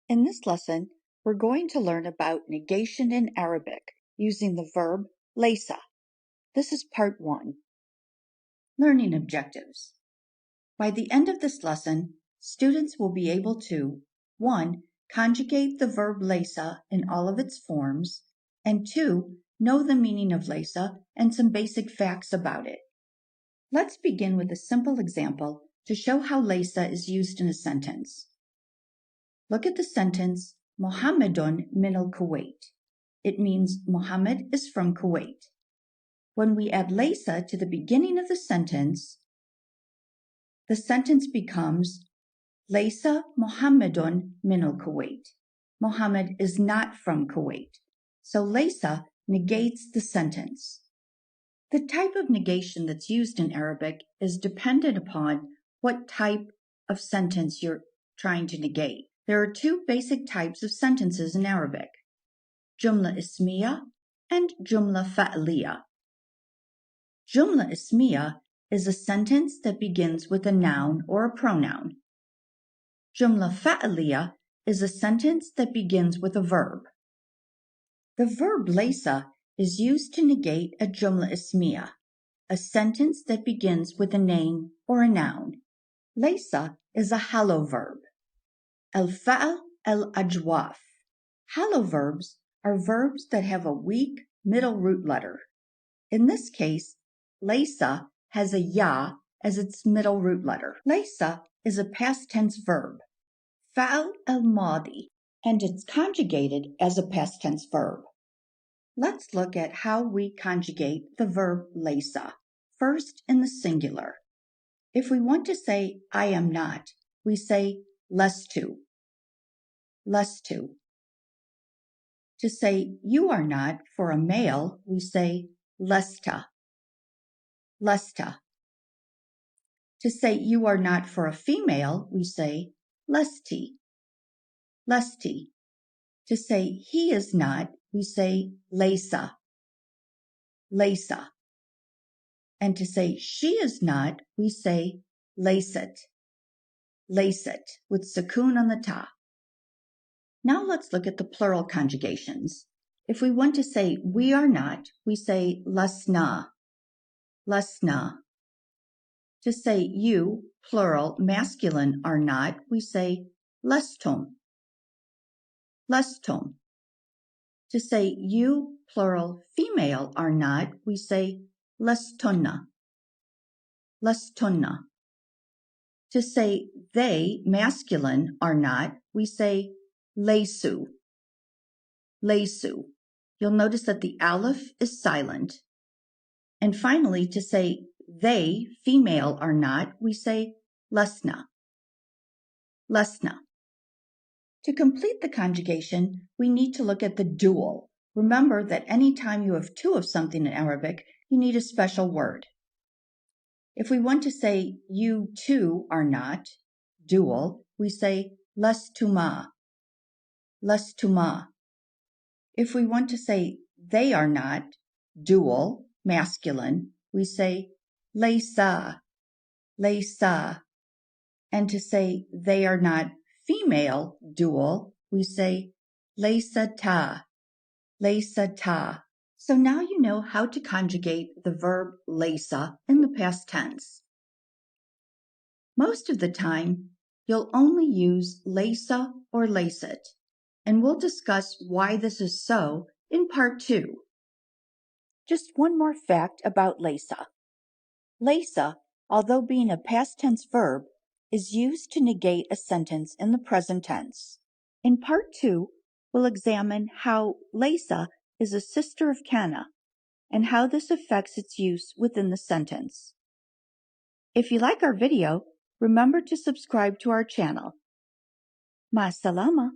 In this lesson, we're going to learn about negation in Arabic using the verb laysa. This is part 1. Learning objectives. By the end of this lesson, students will be able to 1. Conjugate the verb laysa in all of its forms, and 2. Know the meaning of laysa and some basic facts about it. Let's begin with a simple example to show how laysa is used in a sentence. Look at the sentence, Muhammadun min al-Kuwait. It means Muhammad is from Kuwait. When we add laysa to the beginning of the sentence becomes Laysa Muhammadun min al-Kuwait. Muhammad is not from Kuwait. So laysa negates the sentence. The type of negation that's used in Arabic is dependent upon what type of sentence you're trying to negate. There are 2 basic types of sentences in Arabic, Jumla Ismiya and Jumla Fa'liya. Jumla Ismiya is a sentence that begins with a noun or a pronoun. Jumla Fa'liya is a sentence that begins with a verb. The verb laysa is used to negate a Jumla Ismiya, a sentence that begins with a name or a noun. Laysa is a hollow verb. Al-fa'al al-ajwaf. Hollow verbs are verbs that have a weak middle root letter. In this case, laysa has a ya as its middle root letter. Laysa is a past tense verb, fa'al al-madi, and it's conjugated as a past tense verb. Let's look at how we conjugate the verb laysa. First, in the singular. If we want to say I am not, we say lestu. Lestu. To say you are not for a male, we say lesta. Lesta. To say you are not for a female, we say lesti. Lesti. To say he is not, we say laysa. Laysa. And to say she is not, we say layset. Layset, with sukoon on the ta. Now let's look at the plural conjugations. If we want to say we are not, we say lasna. Lasna. To say you, plural, masculine, are not, we say lestum. Lestum. To say you, plural, female, are not, we say lestunna. Lestunna. To say they, masculine, are not, we say laysu. Laysu. You'll notice that the aleph is silent. And finally, to say they, female, are not, we say lesna. Lesna. To complete the conjugation, we need to look at the dual. Remember that any time you have 2 of something in Arabic, you need a special word. If we want to say you two are not, dual, we say lastuma. Lastuma. If we want to say they are not, dual, masculine, we say laysa. Laysa. And to say they are not female, dual, we say laysata. Laysata. So now you know how to conjugate the verb laysa in the past tense. Most of the time, you'll only use laysa or laysit, and we'll discuss why this is so in part 2. Just one more fact about laysa. Laysa, although being a past tense verb, is used to negate a sentence in the present tense. In part 2, we'll examine how laysa is a sister of kana and how this affects its use within the sentence. If you like our video, remember to subscribe to our channel. Ma salama.